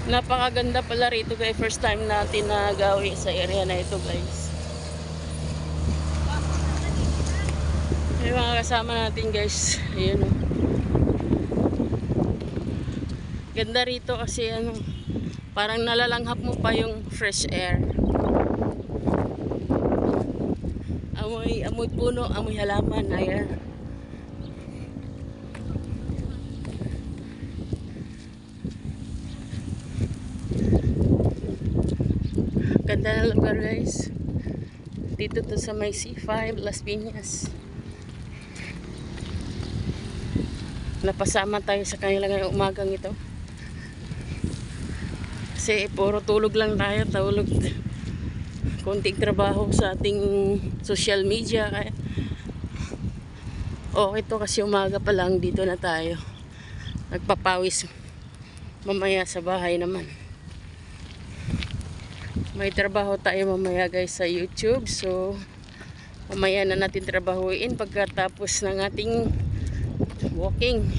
Napakaganda pala rito guys. First time natin nagawi sa area na ito guys. Yung mga kasama natin guys. Ayun o. Ganda rito kasi ano, parang nalalanghap mo pa yung fresh air. Amoy puno, amoy halaman. Ayan. Ganda na lugar guys. Dito to sa may C5 Las Piñas. Napasama tayo sa kanila ngayong umagang ito. Kasi puro tulog lang tayo. Tulog. Konting trabaho sa ating social media. Kaya okay to kasi umaga pa lang dito na tayo. Nagpapawis. Mamaya sa bahay naman. May trabaho tayo mamaya guys sa YouTube. So mamaya na natin trabahuin pagkatapos ng ating walking.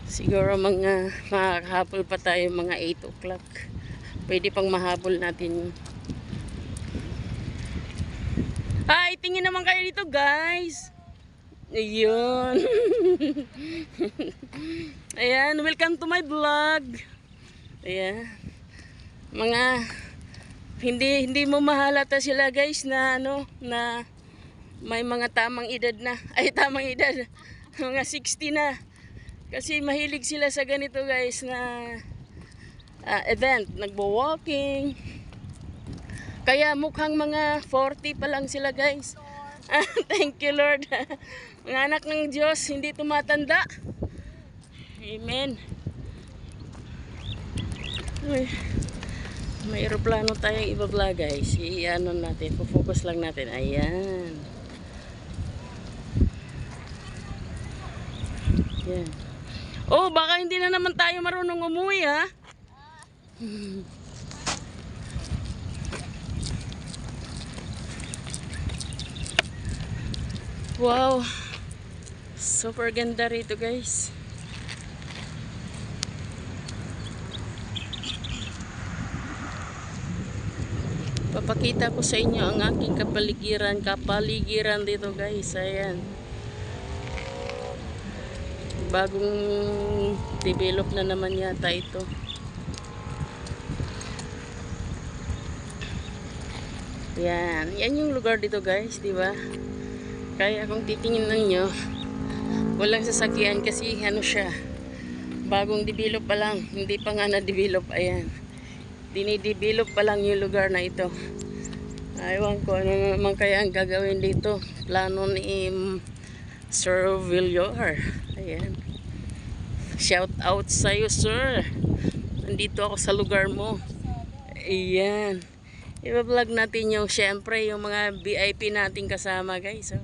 Siguro mga makakahabol pa tayo mga 8 o'clock. Pwede pang mahabol natin. Ay, tingin naman kayo dito guys. Ayun. Ayan, welcome to my vlog. Ayan. Mga hindi mo mahalata sila guys na ano na may mga tamang edad na. Ay, tamang edad. Mga 60 na. Kasi mahilig sila sa ganito guys na event. Nagbo-walking. Kaya mukhang mga 40 pa lang sila guys. Thank you Lord. Mga anak ng Diyos, hindi tumatanda. Amen. Uy, may aeroplano tayong ibabla guys. I-ano natin, focus lang natin. Ayan. Yan. Oh, baka hindi na naman tayo marunong umuwi ha. Wow. Super ganda rito guys. Papakita ko sa inyo ang aking kapaligiran dito guys. Ayan. Bagong develop na naman yata ito. Yan. Yan yung lugar dito guys, di ba? Kaya kung titingin ninyo, walang sasakyan kasi ano siya. Bagong develop pa lang. Hindi pa nga na-develop. Ayan. Dinidevelop pa lang yung lugar na ito. Aywan ko ano naman kaya ang gagawin dito. Plano ni Sir Villar. Ayan. Shout out sa'yo sir. Nandito ako sa lugar mo. Ayan. I-vlog natin yung syempre yung mga VIP nating kasama guys. Oh.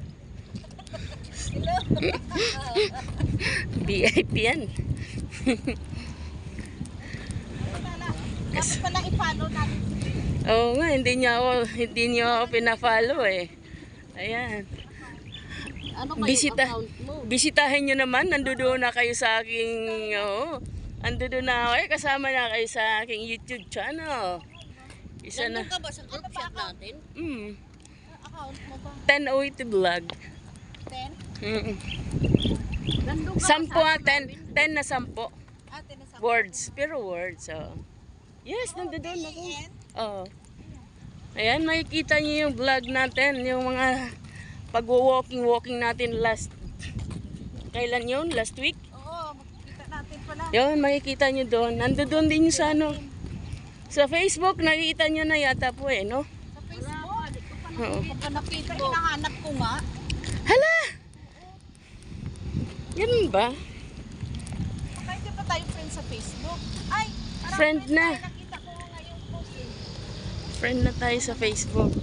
VIP yan. Dapat pala i-follow natin. Oo nga, hindi niyo ako pina-follow eh. Ayan. Ano kayo account mo? Bisitahin nyo naman, nandoon na kayo sa aking, nandoon na kayo, kasama na kayo sa aking YouTube channel. Isa na. Nandun ka ba sa group chat natin? Account mo ba? 10 vlog. 10? Nandun ka ba Sampo sa nga, 10 na 10. 10 na sa Words, pero words, oh. Yes, nandoon ako. PEN? Oo. Ayan, makikita niyo yung vlog natin, yung mga pag-walking natin kailan yun? Last week? Oo, makikita natin pala. Yun, makikita nyo doon. Nandoon din yung sa ano. Sa Facebook, nakikita nyo na yata po eh, no? Sa Facebook? Oo. Kung ka nakita, hinahanap ko nga. Hala! Yan ba? Pwede pa tayo friends sa Facebook? Ay, parang Friend na. tayo. Nakita ko nga yung post eh. Friend na tayo sa Facebook.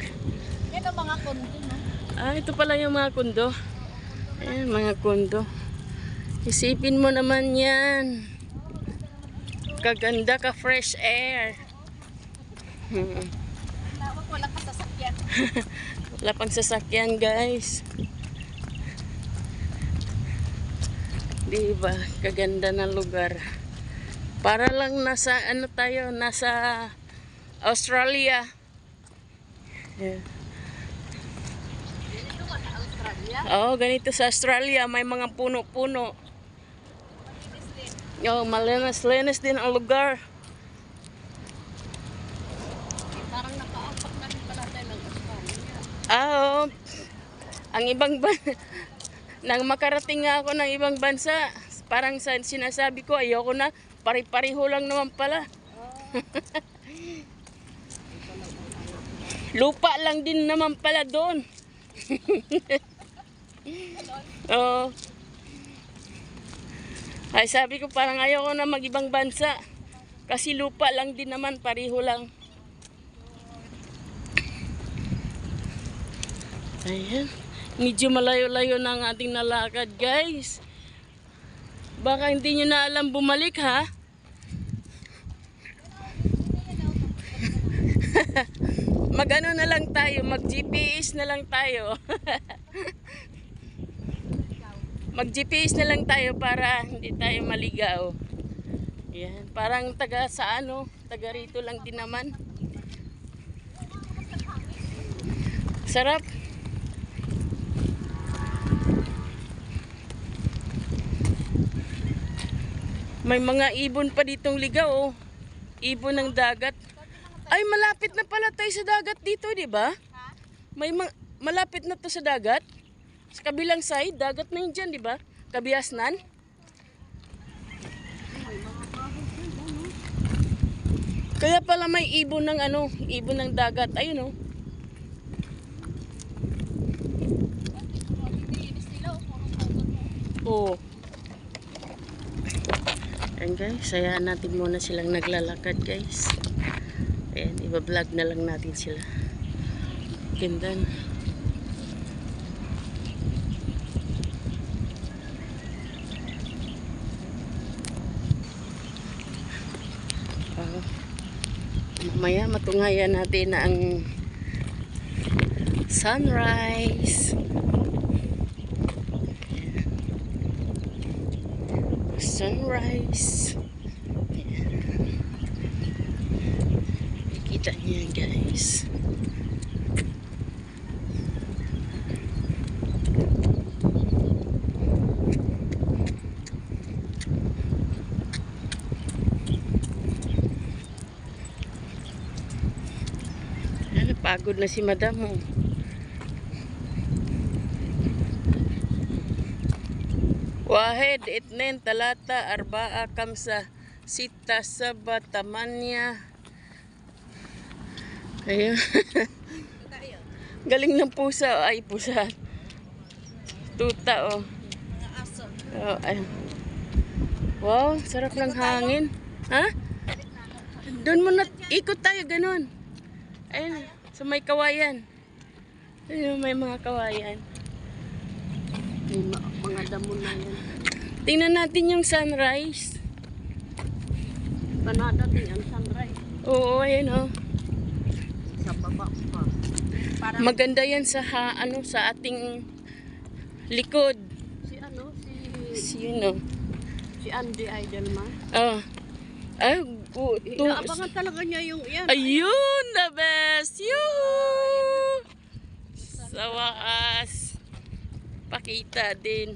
Yan ang mga kondo, no? Ah, ito pala yung mga kundo. Ayan, mga kundo. Isipin mo naman yan. Kaganda ka, fresh air. Wala pa sasakyan. Wala pang sasakyan, guys. Di ba? Kaganda ng lugar. Para lang nasa ano tayo, nasa Australia. Yeah. Dito ka sa Australia. Oh, ganito sa Australia, may mga puno-puno. Malinis din. Oh, malinis-linis din ang lugar. Parang nakaapak na rin pala tayo ng Australia. Ah, oh. Ang ibang nang makarating nga ako ng ibang bansa, parang sinasabi ko, ayoko na, pare-pareho lang naman pala. Lupa lang din naman pala doon. Oo. Ay, sabi ko parang ayoko na mag-ibang bansa. Kasi lupa lang din naman, pareho lang. Ayan. Medyo malayo-layo na ang ating nalakad, guys. Baka hindi nyo na alam bumalik, ha? Mag-ano na lang tayo, mag-GPS na lang tayo. Mag-GPS na lang tayo para hindi tayo maligaw. Yan, parang taga sa ano, taga rito lang din naman. Sarap. May mga ibon pa ditong ligaw, oh. Ibon ng dagat. Ay, malapit na pala tayo sa dagat dito, di ba? May malapit na to sa dagat. Sa kabilang side, dagat na yun dyan, di ba? Kabiasnan. Kaya pala may ibon ng ano, ibon ng dagat. Ayun, oh. Oo. Ayan guys, sayaan natin muna silang naglalakad guys. Ayan, iba-vlog na lang natin sila. Ganda na. Mamaya matungayan natin na ang sunrise. Sunrise. Kita niyo yan guys. Pagod na si madam, oh. Wahid, itnen, talata, arbaa, kamsa, sita, saba, tamanya. Ayun. Galing ng pusa. Ay, pusa. Tuta, oh. Mga aso. Oh, ayun. Wow, sarap ng hangin. Ha? Doon mo na, ikot tayo, ganun. Ayun, sa may kawayan. Ayun, may mga kawayan. May mga damo na yan. Tingnan natin yung sunrise. Banada din ang sunrise. Oo, ayun, oh. Sa baba pa. Parang Maganda yan sa ano sa ating likod. si ano, Sino? si Andy Idolman. Oh. Ay, Inaabangan talaga niya yung yan. ayun, the best. Yuhu! Sa wakas. Pakita din.